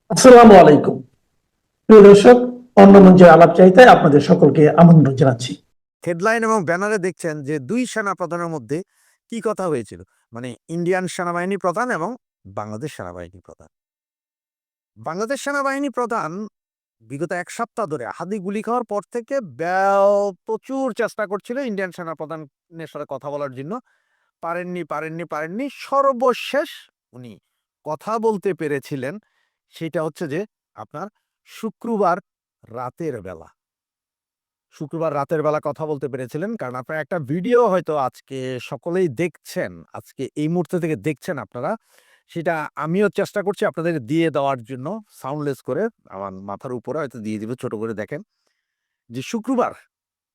আসসালামু আলাইকুম। প্রিয় দর্শক, অন্য মঞ্চের আলাপ চাইতায় আপনাদের সকলকে আমন্ত্রণ জানাচ্ছি। হেডলাইন এবং ব্যানারে দেখছেন যে দুই সেনা প্রধানের মধ্যে কি কথা হয়েছিল, মানে ইন্ডিয়ান সেনাবাহিনী প্রধান এবং বাংলাদেশ সেনাবাহিনী প্রধান। বাংলাদেশ সেনাবাহিনী প্রধান বিগত এক সপ্তাহ ধরে হাদি গুলি খাওয়ার পর থেকে প্রচুর চেষ্টা করছিল ইন্ডিয়ান সেনা প্রধানের সাথে কথা বলার জন্য। পারেননি। সর্বশেষ উনি কথা বলতে পেরেছিলেন, সেটা হচ্ছে যে আপনার শুক্রবার রাতের বেলা। শুক্রবার রাতের বেলা কথা বলতে পেরেছিলেন। কারণ আপনারা একটা ভিডিও হয়তো আজকে সকলেই দেখছেন, আজকে এই মুহূর্তে থেকে দেখছেন আপনারা। সেটা আমিও চেষ্টা করছি আপনাদের দিয়ে দেওয়ার জন্য সাউন্ডলেস করে। আমার মাথার উপরে হয়তো দিয়ে দিব, ছোট করে দেখেন। যে শুক্রবার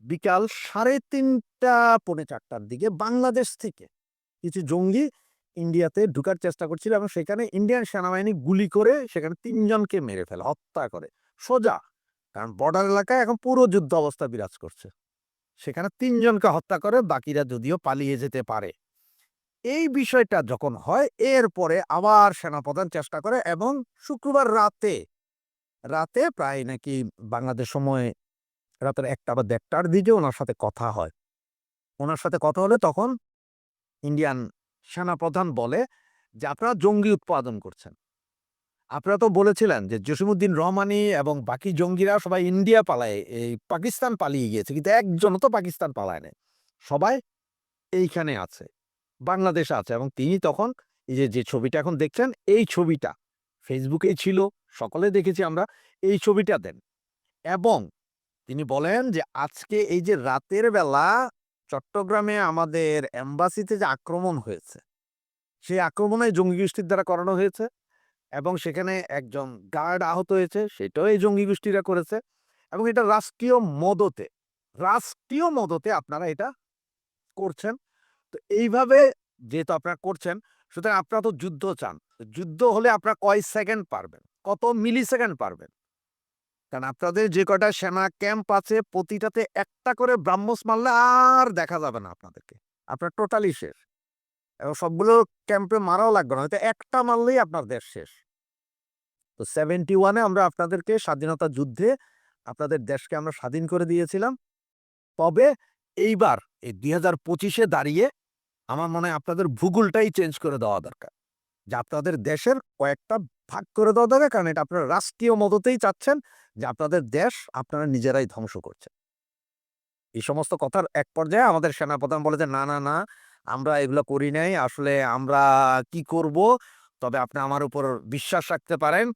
বিকাল ৩:৩০ পৌনে ৪টার দিকে বাংলাদেশ থেকে কিছু জঙ্গি ইন্ডিয়াতে ঢুকার চেষ্টা করছিল এবং সেখানে ইন্ডিয়ান সেনাবাহিনী গুলি করে সেখানে ৩ জনকে মেরে ফেলে, হত্যা করে সোজা। কারণ বর্ডার এলাকায় এখন পুরো যুদ্ধ অবস্থা বিরাজ করছে। সেখানে ৩ জনকে হত্যা করে, বাকিরা যদিও পালিয়ে যেতে পারে। এই বিষয়টা যখন হয়, এরপরে আবার সেনাপ্রধান চেষ্টা করে এবং শুক্রবার রাতে প্রায় নাকি বাংলাদেশ সময় রাতের ১টা বা ১:৩০টার দিকে ওনার সাথে কথা হয়। ওনার সাথে কথা হলে তখন ইন্ডিয়ান সেনাপ্রধান বলে যে, "আপনারা জঙ্গি উৎপাদন করছেন। আপনারা তো বলেছিলেন যে জসিমউদ্দিন রহমানি এবং বাকি জঙ্গিরা সবাই ইন্ডিয়া পালায়, এই পাকিস্তান পালিয়ে গিয়েছে। কিন্তু একজনও তো পাকিস্তান পালায় নাই। সবাই এইখানে আছে, বাংলাদেশে আছে।" এবং তিনি তখন এই যে ছবিটা এখন দেখছেন, এই ছবিটা ফেসবুকেই ছিল, সকলে দেখেছি আমরা। এই ছবিটা দেন এবং তিনি বলেন যে, "আজকে এই যে রাতের বেলা চট্টগ্রামে আমাদের এম্বাসিতে যে আক্রমণ হয়েছে, সেই আক্রমণে জঙ্গি গোষ্ঠীর দ্বারা করানো হয়েছে এবং সেখানে একজন গার্ড আহত হয়েছে, সেটাও এই জঙ্গি গোষ্ঠীরা করেছে এবং এটা রাষ্ট্রীয় মদতে আপনারা এটা করছেন। তো এইভাবে যেহেতু আপনারা করছেন, সুতরাং আপনারা তো যুদ্ধ চান। তো যুদ্ধ হলে আপনারা কয় সেকেন্ড পারবেন? কত মিলি সেকেন্ড পারবেন? কারণ আপনাদের যে কয়টা সেনা ক্যাম্প আছে, প্রতিটাতে একটা করে ব্রাহ্মস মারলে আর দেখা যাবে না আপনাদেরকে। আপনারা টোটালি শেষ। এবং সবগুলো ক্যাম্পে মারাও লাগবে না। হয়তো একটা মারলেই আপনার দেশ শেষ।" তো 71 এ আমরা আপনাদেরকে স্বাধীনতা যুদ্ধে আপনাদের দেশকে আমরা স্বাধীন করে দিয়েছিলাম। তবে এইবার এই ২০২৫ এ দাঁড়িয়ে আমার মনে হয় আপনাদের ভূগোলটাই চেঞ্জ করে দেওয়া দরকার। যে আপনাদের দেশের কয়েকটা ভাগ করে দেওয়া দরকার। কারণ এটা আপনারা রাষ্ট্রীয় মদতেই চাচ্ছেন যে আপনাদের দেশ আপনারা নিজেরাই ধ্বংস করছেন। এই সমস্ত কথার এক পর্যায়ে আমাদের সেনাপ্রধান বলে যে, "না, আমরা এগুলো করি নাই। আসলে আমরা কি করব? তবে আপনি আমার উপর বিশ্বাস রাখতে পারেন।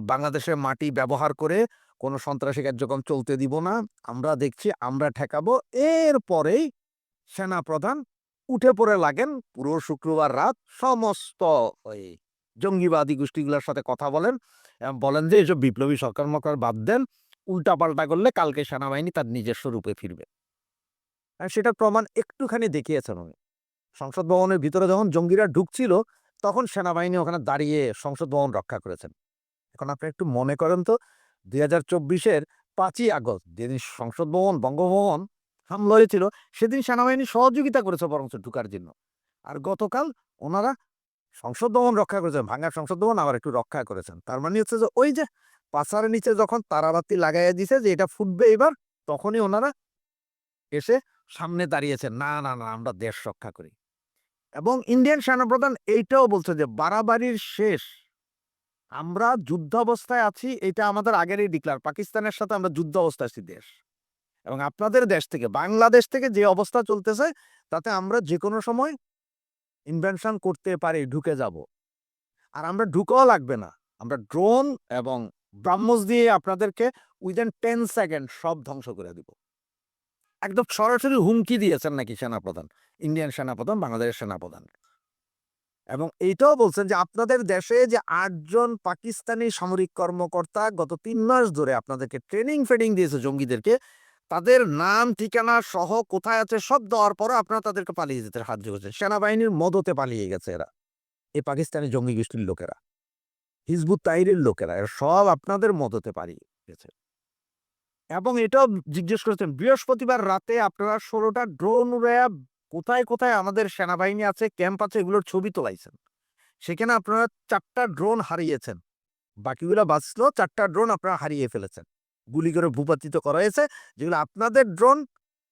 বাংলাদেশের মাটি ব্যবহার করে কোন সন্ত্রাসী কার্যক্রম চলতে দিব না। আমরা দেখছি, আমরা ঠেকাবো।" এরপরেই সেনাপ্রধান উঠে পড়ে লাগেন পুরো শুক্রবার রাত সমস্ত ওই জঙ্গিবাদী গোষ্ঠীগুলোর সাথে কথা বলেন এবং বলেন যে, "এসব বিপ্লবী সরকার-মরকার বাদ দেন। উল্টাপাল্টা করলে কালকে সেনাবাহিনী তার নিজস্ব রূপে ফিরবে।" সেটার প্রমাণ একটুখানি দেখিয়েছেন উনি। সংসদ ভবনের ভিতরে যখন জঙ্গিরা ঢুকছিল, তখন সেনাবাহিনী ওখানে দাঁড়িয়ে সংসদ ভবন রক্ষা করেছেন। এখন আপনি একটু মনে করেন তো, ২০২৪ এর ৫ই আগস্ট যেদিন সংসদ ভবন, বঙ্গভবন হামলা হয়েছিল, সেদিন সেনাবাহিনী সহযোগিতা করেছে বরঞ্চ ঢুকার জন্য। আর গতকাল ওনারা সংসদ ভবন রক্ষা করেছেন, ভাঙা সংসদ ভবন আবার একটু রক্ষা করেছেন। তার মানে হচ্ছে যে ওই যে পাছার নিচে যখন তারাবাতি লাগাইয়া দিছে যে এটা ফুটবে এবার, তখনই ওনারা এসে সামনে দাঁড়িয়েছেন, "না, আমরা দেশ রক্ষা করি।" এবং ইন্ডিয়ান সেনাপ্রধান এইটাও বলছে যে, "বাড়াবাড়ির শেষ। আমরা যুদ্ধাবস্থায় আছি, এটা আমাদের আগেরই ডিক্লার। পাকিস্তানের সাথে আমরা যুদ্ধাবস্থায় আছি দেশ। এবং আপনাদের দেশ থেকে, বাংলাদেশ থেকে যে অবস্থা চলতেছে, তাতে আমরা যেকোনো সময় ইনভেনশন করতে পারি, ঢুকে যাব। আর আমরা ঢুকাও লাগবে না। আমরা ড্রোন এবং ব্রাহ্মস দিয়ে আপনাদেরকে উইদিন 10 সেকেন্ড সব ধ্বংস করে দিব।" একদম সরাসরি হুমকি দিয়েছেন নাকি সেনাপ্রধান, ইন্ডিয়ান সেনাপ্রধান, বাংলাদেশের সেনাপ্রধান। এবং এইটাও বলছেন যে, "আপনাদের দেশে যে ৮ জন পাকিস্তানি সামরিক কর্মকর্তা গত ৩ মাস ধরে আপনাদেরকে ট্রেনিং দিয়েছে জঙ্গিদেরকে, তাদের নাম, ঠিকানা সহ কোথায় আছে সব দেওয়ার পরও আপনারা তাদেরকে পালিয়ে যেতে সাহায্য করছেন। সেনাবাহিনীর মদতে পালিয়ে গেছে এরা। এই পাকিস্তানি জঙ্গি গোষ্ঠীর লোকেরা, হিজবুত তাহরিরের লোকেরা, এরা সব আপনাদের মদতে পালিয়ে গেছে।" এবং এটাও জিজ্ঞেস করেছেন, "বৃহস্পতিবার রাতে আপনারা ১৬ টা ড্রোন উড়াইয়া কোথায় আমাদের সেনাবাহিনী আছে, ক্যাম্প আছে, এগুলোর ছবি তোলাইছেন। সেখানে আপনারা ৪ টা ড্রোন হারিয়েছেন। বাকিগুলো বাঁচলো, 4টা ড্রোন আপনারা হারিয়ে ফেলেছেন, গুলি করে ভূপাতিত করা হয়েছে, যেগুলো আপনাদের ড্রোন।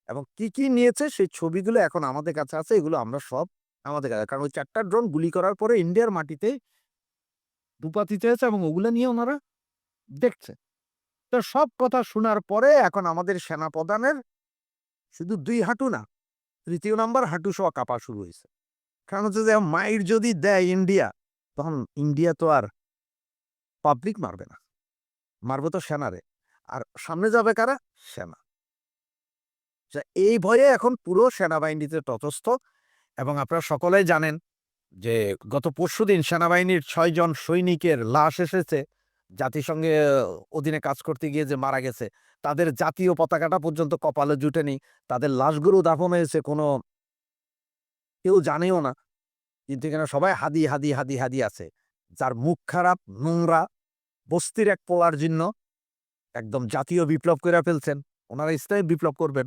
এবং কি কি নিয়েছে সেই ছবিগুলো এখন আমাদের কাছে আছে, এগুলো আমরা সব আমাদের কাছে, কারণ ওই 4টা ড্রোন গুলি করার পরে ইন্ডিয়ার মাটিতে ভূপাতিত হয়েছে এবং ওগুলো নিয়ে ওনারা দেখছে। তো সব কথা শোনার পরে এখন আমাদের সেনাপ্রধানের শুধু 2 হাঁটু না, 3য় নাম্বার হাঁটু সহ কাঁপা শুরু হয়েছে। কারণ হচ্ছে যে মাইর যদি দেয় ইন্ডিয়া, তখন ইন্ডিয়া তো আর পাবলিক মারবে না, মারবে তো সেনারে। আর সামনে যাবে কারা? সেনা। এই ভয়ে এখন পুরো সেনাবাহিনীতে তটস্থ। এবং আপনারা সকলেই জানেন যে গত পরশুদিন সেনাবাহিনীর 6 জন সৈনিকের লাশ এসেছে, জাতিসংঘে অধীনে কাজ করতে গিয়ে যে মারা গেছে, তাদের জাতীয় পতাকাটা পর্যন্ত কপালে জুটেনি। তাদের লাশগুলো দাফন হয়েছে, কোনো কেউ জানেও না, কিন্তু এখানে সবাই হাদি হাদি হাদি হাদি আছে। যার মুখ খারাপ, নোংরা, বস্তির এক পোলার জন্য একদম জাতীয় বিপ্লব করে ফেলছেন, ওনারা ইসলামী বিপ্লব করবেন।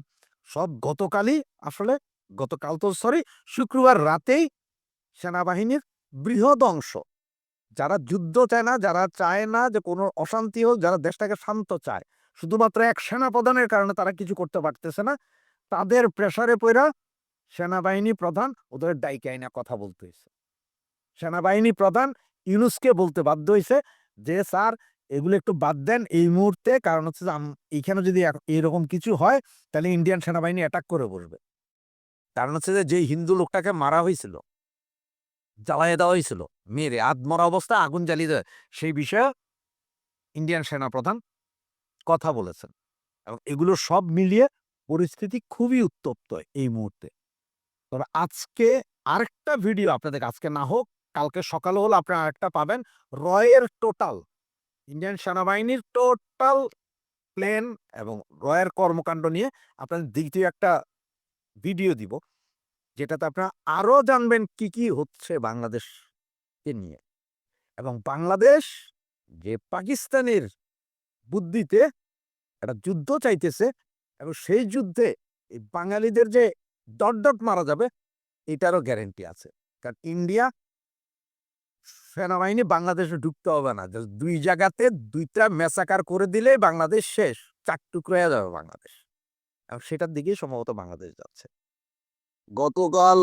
সব গতকালই, আসলে গতকাল তো সরি, শুক্রবার রাতেই সেনাবাহিনীর বৃহৎ অংশ, যারা যুদ্ধ চায় না, যারা চায় না যে কোনো অশান্তি হোক, যারা দেশটাকে শান্ত চায়, শুধুমাত্র এক সেনাপ্রধানের কারণে তারা কিছু করতে পারতেছে না, তাদের প্রেসারে পইরা সেনাবাহিনী প্রধান ওদের ডাইকে আইনা কথা বলতে হয়েছে। সেনাবাহিনী প্রধান ইউনূসকে বলতে বাধ্য হয়েছে যে স্যার এগুলো একটু বাদ দেন এই মুহূর্তে, কারণ হচ্ছে যে এইখানে যদি এরকম কিছু হয় তাহলে ইন্ডিয়ান সেনাবাহিনী অ্যাটাক করে বসবে। কারণ হচ্ছে যে যেই হিন্দু লোকটাকে মারা হয়েছিল, জ্বালাইয়ে দেওয়া হয়েছিল, মেরে আধমরা অবস্থা আগুন জ্বালিয়ে দেয়, সেই বিষয়ে ইন্ডিয়ান সেনাপ্রধান কথা বলেছেন। এবং এগুলো সব মিলিয়ে পরিস্থিতি খুবই উত্তপ্ত এই মুহূর্তে। তবে আজকে আরেকটা ভিডিও আপনাদের, আজকে না হোক কালকে সকালে হলে আপনারা আরেকটা পাবেন, রয়ের টোটাল, ইন্ডিয়ান সেনাবাহিনীর টোটাল প্ল্যান এবং রয়ের কর্মকাণ্ড নিয়ে আপনাদের দ্বিতীয় একটা ভিডিও দিব, যেটাতে আপনারা আরো জানবেন কি কি হচ্ছে বাংলাদেশকে নিয়ে। এবং বাংলাদেশ যে পাকিস্তানের বুদ্ধিতে একটা যুদ্ধ চাইতেছে, এবং সেই যুদ্ধে এই বাঙালিদের যে ডট ডট মারা যাবে এটারও গ্যারেন্টি আছে। কারণ ইন্ডিয়া সেনাবাহিনী বাংলাদেশে ঢুকতে হবে না, জাস্ট 2 জায়গাতে 2টা ম্যাসাকার করে দিলে বাংলাদেশ শেষ, 4 টুকরো হয়ে যাবে বাংলাদেশ। এবং সেটার দিকেই সম্ভবত বাংলাদেশ যাচ্ছে। গতকাল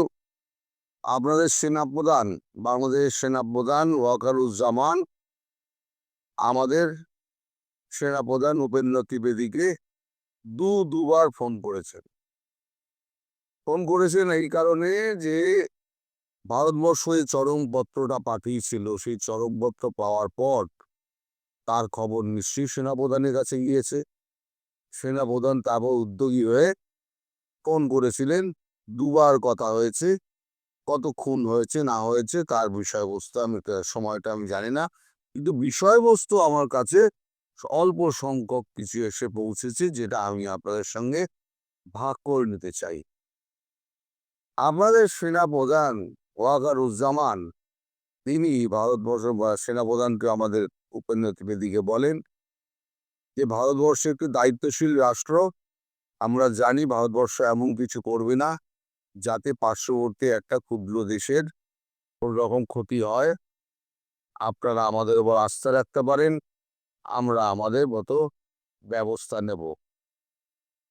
আপনাদের সেনাপ্রধান, বাংলাদেশের সেনাপ্রধান ওয়াকারুজ্জামান আমাদের সেনাপ্রধান উপেন্দ্র ত্রিবেদীকে দুবার ফোন করেছেন। ফোন করেছেন এই কারণে যে ভারতবর্ষ যে চরমপত্রটা পাঠিয়েছিল, সেই চরমপত্র পাওয়ার পর তার খবর নিশ্চয়ই সেনাপ্রধানের কাছে গিয়েছে। সেনাপ্রধান তারপর উদ্যোগী হয়ে ফোন করেছিলেন, দুবার কথা হয়েছে। কত খুন হয়েছে না হয়েছে তার বিষয়বস্তু সময়টা আমি জানি না, কিন্তু বিষয়বস্তু আমার কাছে অল্প সংখ্যক কিছু এসে পৌঁছেছে, যেটা আমি আপনাদের সঙ্গে ভাগ করে নিতে চাই। আমাদের সেনাপ্রধান ওয়াকারুজ্জামান, তিনি ভারতবর্ষের সেনাপ্রধানকে আমাদের উপেন্দ্র ত্রিবেদীকে বলেন যে ভারতবর্ষ একটি দায়িত্বশীল রাষ্ট্র, আমরা জানি ভারতবর্ষ এমন কিছু করবে না যাতে পার্শ্ববর্তী একটা ক্ষুদ্র দেশের কোন রকম ক্ষতি হয়। আপনারা আমাদের উপর আস্থা রাখতে পারেন, আমরা আমাদের মতো ব্যবস্থা নেব।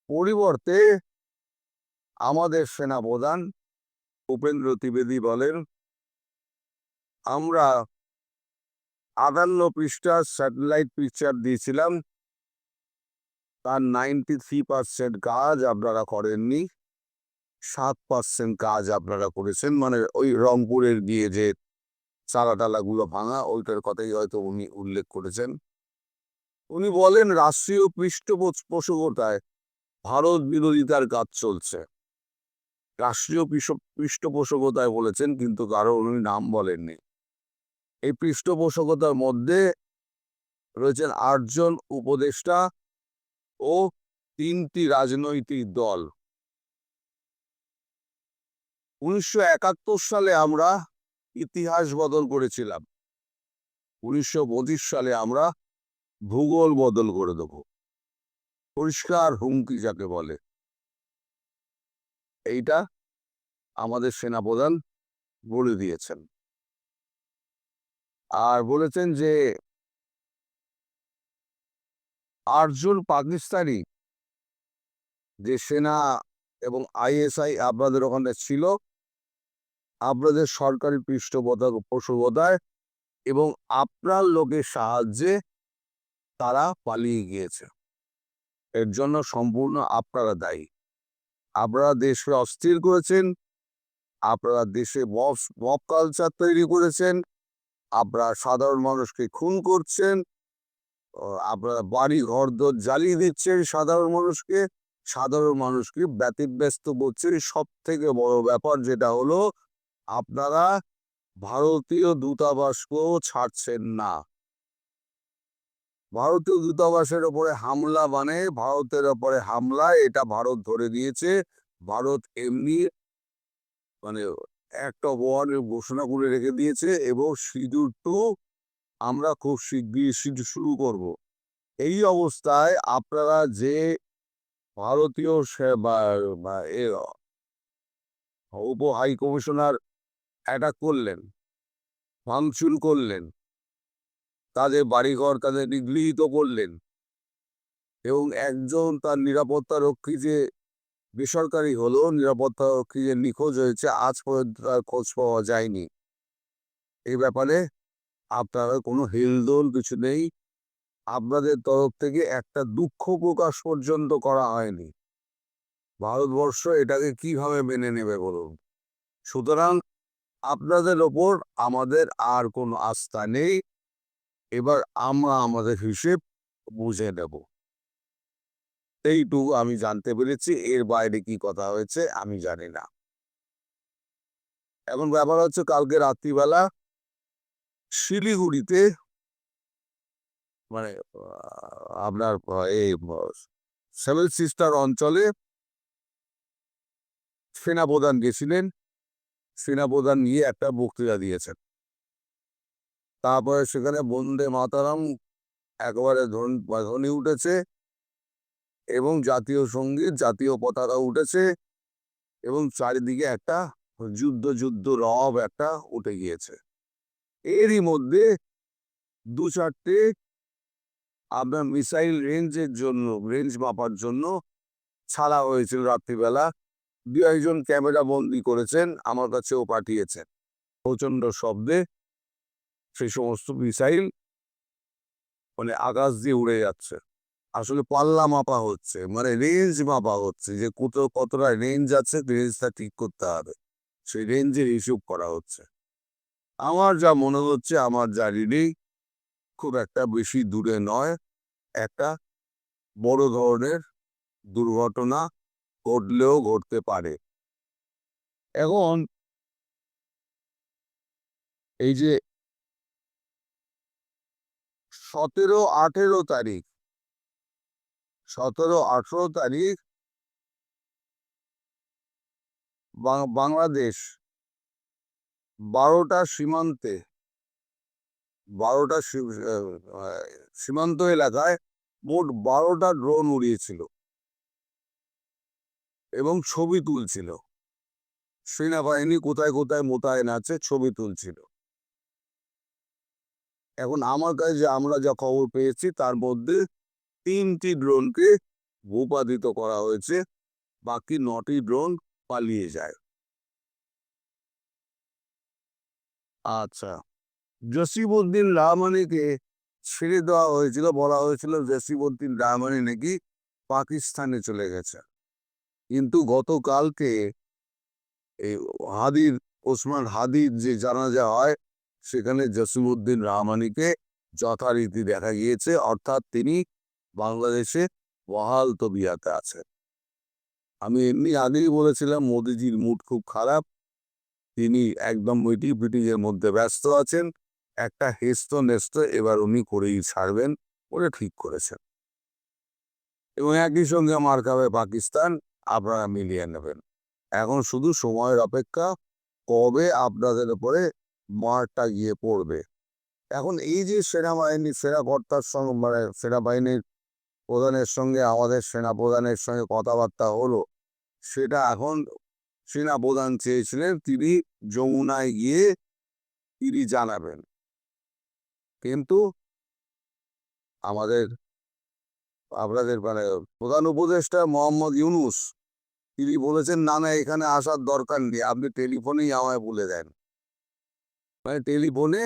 পরিবর্তে আমাদের সেনাপ্রধান উপেন্দ্র ত্রিবেদী বলেন, আমরা 58 পৃষ্ঠার স্যাটেলাইট পিকচার দিয়েছিলাম, তার 93% কাজ আপনারা করেননি, 7% কাজ আপনারা করেছেন। মানে ওই রংপুরের গিয়ে যে চালাটালাগুলো ভাঙা, ওইটার কথাই হয়তো উনি উল্লেখ করেছেন। উনি বলেন রাষ্ট্রীয় পৃষ্ঠপোষকতায় ভারত বিরোধিতার কাজ চলছে। রাষ্ট্রীয় পৃষ্ঠপোষকতায় বলেছেন, কিন্তু কারো উনি নাম বলেননি। এই পৃষ্ঠপোষকতার মধ্যে রয়েছেন 8 জন উপদেষ্টা ও 3টি রাজনৈতিক দল। 1971 সালে আমরা ইতিহাস বদল করেছিলাম, 1925 সালে আমরা ভূগোল বদল করে দেব। পরিষ্কার হুমকি যাকে বলে, এইটা আমাদের সেনাপ্রধান বলে দিয়েছেন। আর বলেছেন যে 8 জন পাকিস্তানি যে সেনা এবং আইএসআই আপনাদের ওখানে ছিল, আপনাদের সরকারি পৃষ্ঠপোষকতায় এবং আপনার লোকের সাহায্যে তারা পালিয়ে গিয়েছে। এর জন্য সম্পূর্ণ আপনারা দায়ী। আপনারা দেশকে অস্থির করেছেন, আপনারা দেশে মব কালচার তৈরি করেছেন, আপনারা সাধারণ মানুষকে খুন করছেন, আপনারা বাড়ি ঘরদোর জ্বালিয়ে দিচ্ছেন সাধারণ মানুষকে ব্যতিব্যস্ত করছেন। সব থেকে বড় ব্যাপার যেটা হলো, আপনারা ভারতীয় দূতাবাসকেও ছাড়ছেন না। ভারতীয় দূতাবাসের ওপরে হামলা মানে ভারতের ওপরে হামলা, এটা ভারত ধরে দিয়েছে। ভারত এমনি মানে একটা ওয়ার ঘোষণা করে রেখে দিয়েছে এবং শিডিউল 2 আমরা খুব শিগগিরই শুরু করব। এই অবস্থায় আপনারা যে ভারতীয় উপ হাই কমিশনার অ্যাটাক করলেন, ভাঙচুর করলেন, তাদের বাড়িঘর তাদের নিগৃহীত করলেন এবং একজন তার নিরাপত্তা রক্ষী যে বেসরকারি হলো, নিরাপত্তা রক্ষী যে নিখোঁজ হয়েছে, আজ পর্যন্ত তার খোঁজ পাওয়া যায়নি। এই ব্যাপারে আপনারা কোনো হেলদোল কিছু নেই। আপনাদের তরফ থেকে একটা দুঃখ প্রকাশ পর্যন্ত করা হয়নি। ভারতবর্ষ এটাকে কিভাবে মেনে নেবে বলুন? সুতরাং আপনাদের ওপর আমাদের আর কোনো আস্থা নেই। এবার আমরা আমাদের হিসেব বুঝে নেব। এইটুকু আমি জানতে পেরেছি, এর বাইরে কি কথা হয়েছে আমি জানি না। এখন ব্যাপার হচ্ছে, কালকে রাত্রিবেলা শিলিগুড়িতে মানে আপনার এই সেভেন সিস্টার অঞ্চলে সেনাপ্রধান গেছিলেন। সেনাপ্রধান গিয়ে একটা বক্তৃতা দিয়েছেন। তারপরে সেখানে বন্দে মাতারাম একেবারে ধ্বনি উঠেছে এবং জাতীয় সঙ্গীত, জাতীয় পতাকা উঠেছে এবং চারিদিকে একটা যুদ্ধ রব একটা উঠে গিয়েছে। এরই মধ্যে 2-4টে আপনার মিসাইল রেঞ্জ মাপার জন্য ছাড়া হয়েছিল রাত্রিবেলা। 2-1জন ক্যামেরা বন্দি করেছেন, আমার কাছেও পাঠিয়েছেন। প্রচন্ড শব্দে সেই সমস্ত মিসাইল মানে আকাশ দিয়ে উড়ে যাচ্ছে। আসলে পাল্লা মাপা হচ্ছে, মানে রেঞ্জ মাপা হচ্ছে, যে কতটা রেঞ্জ আছে, রেঞ্জটা ঠিক করতে হবে। সেই রেঞ্জের হিসেব করা হচ্ছে। আমার যা মনে হচ্ছে, আমার যা রিডিং, খুব একটা বেশি দূরে নয়, একটা বড় ধরনের দুর্ঘটনা ঘটলেও ঘটতে পারে। এখন এই যে 17-18 তারিখ 17-18 তারিখ বাংলাদেশ 12টা সীমান্ত এলাকায় মোট 12টা ড্রোন উড়িয়েছিল এবং ছবি তুলছিল। সেনাবাহিনী কোথায় কোথায় মোতায়েন আছে ছবি তুলছিল। এখন আমার কাছে আমরা যা খবর পেয়েছি, তার মধ্যে 3টি ড্রোনকে ভূপাতিত করা হয়েছে, বাকি 9টি ড্রোন পালিয়ে যায়। আচ্ছা, জসিমউদ্দিন রহমানিকে ছেড়ে দেওয়া হয়েছিল, বলা হয়েছিল জসিমউদ্দিন রহমানি নাকি পাকিস্তানে চলে গেছে। কিন্তু গতকালকে এই ওসমান হাদির যে জানাজা হয়, সেখানে জসিমউদ্দিন রহমানিকে যথারীতি দেখা গিয়েছে, অর্থাৎ তিনি বাংলাদেশে বহাল তবিয়তে আছেন। আমি এমনি আগেই বলেছিলাম মোদিজির মুড খুব খারাপ, তিনি একদম মিটিংয়ের মধ্যে ব্যস্ত আছেন। একটা হেস্ত নেস্ত এবার উনি করেই ছাড়বেন বলে ঠিক করেছেন এবং একই সঙ্গে মার খাবে পাকিস্তান, আপনারা মিলিয়ে নেবেন। এখন শুধু সময়ের অপেক্ষা, কবে আপনাদের উপরে মারটা গিয়ে পড়বে। এখন এই যে সেনাকর্তার সঙ্গে মানে সেনাবাহিনীর প্রধানের সঙ্গে আমাদের সেনাপ্রধানের সঙ্গে কথাবার্তা হলো, সেটা এখন সেনাপ্রধান চেয়েছিলেন তিনি যমুনায় গিয়ে তিনি জানাবেন, কিন্তু আমাদের আপনাদের মানে প্রধান উপদেষ্টা মোহাম্মদ ইউনূস তিনি বলেছেন, না না এখানে আসার দরকার নেই, আপনি টেলিফোনেই আমায় বলে দেন। মানে টেলিফোনে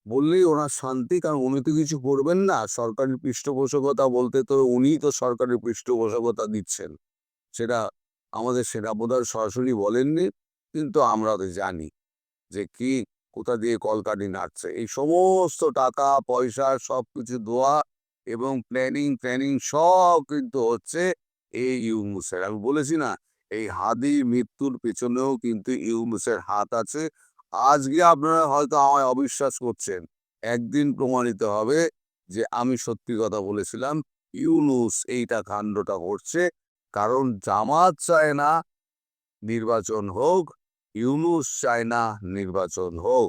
বললেই ওনার শান্তি, কারণ উনি তো কিছু করবেন না। সরকারি পৃষ্ঠপোষকতা বলতে তো উনিই তো সরকারি পৃষ্ঠপোষকতা দিচ্ছেন, সেটা আমাদের সেনাপ্রধান সরাসরি বলেননি, কিন্তু আমরা তো জানি যে কি কোথা দিয়ে কলকাঠি নাড়ছে। এই সমস্ত টাকা পয়সা সবকিছু দেওয়া এবং প্ল্যানিং সব কিন্তু হচ্ছে এই ইউনূসের। আমি বলেছি না, এই হাদির মৃত্যুর পেছনেও কিন্তু ইউনূসের হাত আছে। আজকে আপনারা হয়তো আমায় অবিশ্বাস করছেন, একদিন প্রমাণিত হবে যে আমি সত্যি কথা বলেছিলাম। ইউনূস এইটা কাণ্ডটা করছে কারণ জামাত চায় না নির্বাচন হোক, ইউনূস চায় না নির্বাচন হোক।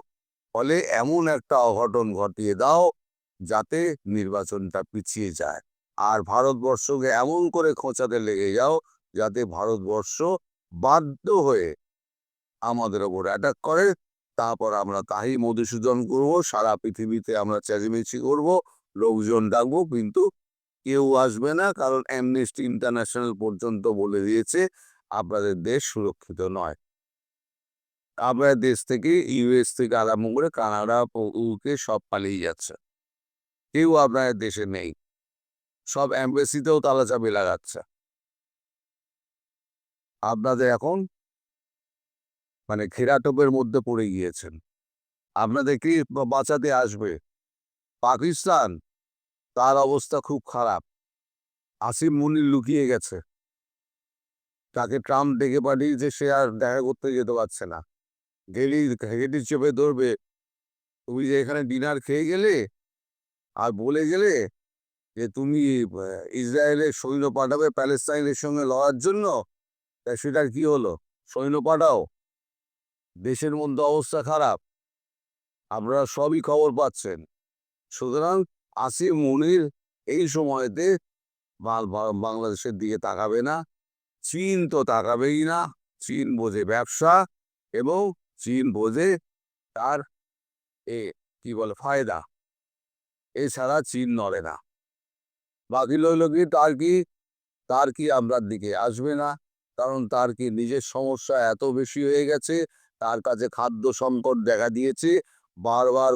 ফলে এমন একটা অঘটন ঘটিয়ে দাও যাতে নির্বাচনটা পিছিয়ে যায়, আর ভারতবর্ষকে এমন করে খোঁচাতে লেগে যাও যাতে ভারতবর্ষ বাধ্য হয়ে আমাদের ওপর অ্যাটাক করে। তারপর আমরা তাই মধুসূদন করব, সারা পৃথিবীতে আমরা চেঁচামেচি করব, লোকজন ডাকবো, কিন্তু কেউ আসবে না, কারণ অ্যামনেস্টি ইন্টারন্যাশনাল পর্যন্ত বলে দিয়েছে আপনাদের দেশ সুরক্ষিত নয়। আপনাদের দেশ থেকে ইউএস থেকে আরম্ভ করে কানাডা ইউকে সব পালিয়ে যাচ্ছে, কেউ আপনাদের দেশে নেই, সব অ্যাম্বাসিতেও তালাচাবি লাগাচ্ছে। আপনাদের এখন মানে ঘেরাটোপের মধ্যে পড়ে গিয়েছেন। আপনাদের কি বাঁচাতে আসবে? পাকিস্তান, তার অবস্থা খুব খারাপ। আসিম মুনির লুকিয়ে গেছে, তাকে ট্রাম্প ডেকে পাঠিয়েছে, সে আর দেখা করতে যেতে পারছে না। গেলি ঘেঁটি চেপে ধরবে, তুমি যে এখানে ডিনার খেয়ে গেলে আর বলে গেলে যে তুমি ইসরায়েলের সৈন্য পাঠাবে প্যালেস্তাইনের সঙ্গে লড়ার জন্য, তা সেটার কি হলো? সৈন্য পাঠাও, দেশের মধ্যে অবস্থা খারাপ, আপনারা সবই খবর পাচ্ছেন। সুতরাং আসিম মুনির এই সময়তে বাংলাদেশের দিকে তাকাবে না, চীন তো তাকাবেই না। চীন বোঝে ব্যবসা এবং চীন বোঝে তার এ কি বলে ফায়দা, এছাড়া চীন নড়ে না। বাকি লইল কি তার কি আপনার দিকে আসবে না, কারণ তার কি নিজের সমস্যা এত বেশি হয়ে গেছে, তার কাছে খাদ্য সংকট দেখা দিয়েছে। বারবার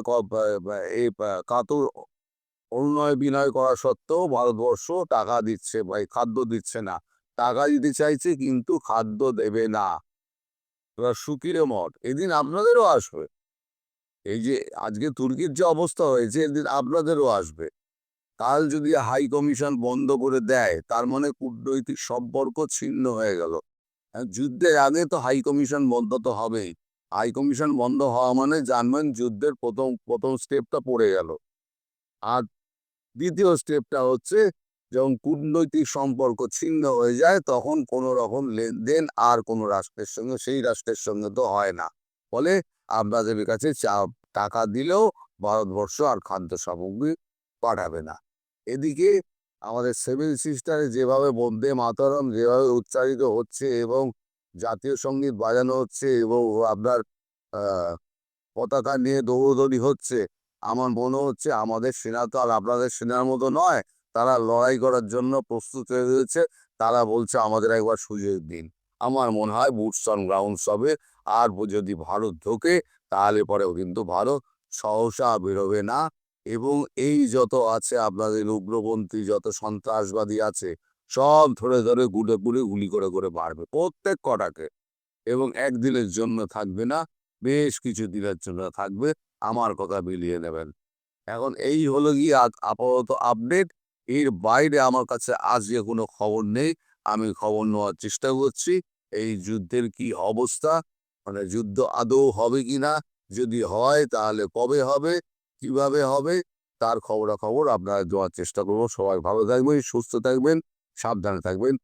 এই কাতর অনুনয় বিনয় করা সত্ত্বেও ভারতবর্ষ টাকা দিচ্ছে বা খাদ্য দিচ্ছে না। টাকা দিতে চাইছে কিন্তু খাদ্য দেবে না। এবার সুকিরে মঠ, এদিন আপনাদেরও আসবে। এই যে আজকে তুর্কির যে অবস্থা হয়েছে, এদিন আপনাদেরও আসবে। কাল যদি হাই কমিশন বন্ধ করে দেয়, তার মানে কূটনৈতিক সম্পর্ক ছিন্ন হয়ে গেল। যুদ্ধের আগে তো হাই কমিশন বন্ধ তো হবেই। হাই কমিশন বন্ধ হওয়া মানে জানবেন যুদ্ধের প্রথম স্টেপটা পড়ে গেল। আর দ্বিতীয় স্টেপটা হচ্ছে, যখন কূটনৈতিক সম্পর্ক ছিন্ন হয়ে যায়, তখন কোনো রকম লেনদেন আর কোনো রাষ্ট্রের সঙ্গে সেই রাষ্ট্রের সঙ্গে তো হয় না। ফলে আপনাদের কাছে টাকা দিলেও ভারতবর্ষ আর খাদ্য সামগ্রী পাঠাবে না। এদিকে আমাদের সেভেন সিস্টারে যেভাবে বন্দে মাতরম যেভাবে উচ্চারিত হচ্ছে এবং জাতীয় সঙ্গীত বাজানো হচ্ছে এবং আপনার পতাকা নিয়ে দৌড়দৌড়ি হচ্ছে, আমার মনে হচ্ছে আমাদের সেনা তো আর আপনাদের সেনার মতো নয়। তারা লড়াই করার জন্য প্রস্তুত হয়ে রয়েছে। তারা বলছে আমাদের একবার সুযোগ দিন। আমার মনে হয় বুটস অন গ্রাউন্ডস হবে। আর যদি ভারত ঢোকে, তাহলে পরেও কিন্তু ভারত সহসা বেরোবে না। এবং এই যত আছে আপনাদের উগ্রপন্থী যত সন্ত্রাসবাদী আছে, সব ধরে ধরে গুলি করে মারবে প্রত্যেক কটাকে। এবং একদিনের জন্য থাকবে না, বেশ কিছু দিনের জন্য থাকবে। আমার কথা মিলিয়ে নেবেন। এখন এই হলো গিয়ে আপাতত আপডেট। এর বাইরে আমার কাছে আজকে কোনো খবর নেই। আমি খবর নেওয়ার চেষ্টা করছি এই যুদ্ধের কি অবস্থা, মানে যুদ্ধ আদৌ হবে কিনা, যদি হয় তাহলে কবে হবে, কিভাবে হবে, তার খবরাখবর আপনারা দেওয়ার চেষ্টা করবো। সবাই ভালো থাকবেন, সুস্থ থাকবেন, সাবধানে থাকবেন।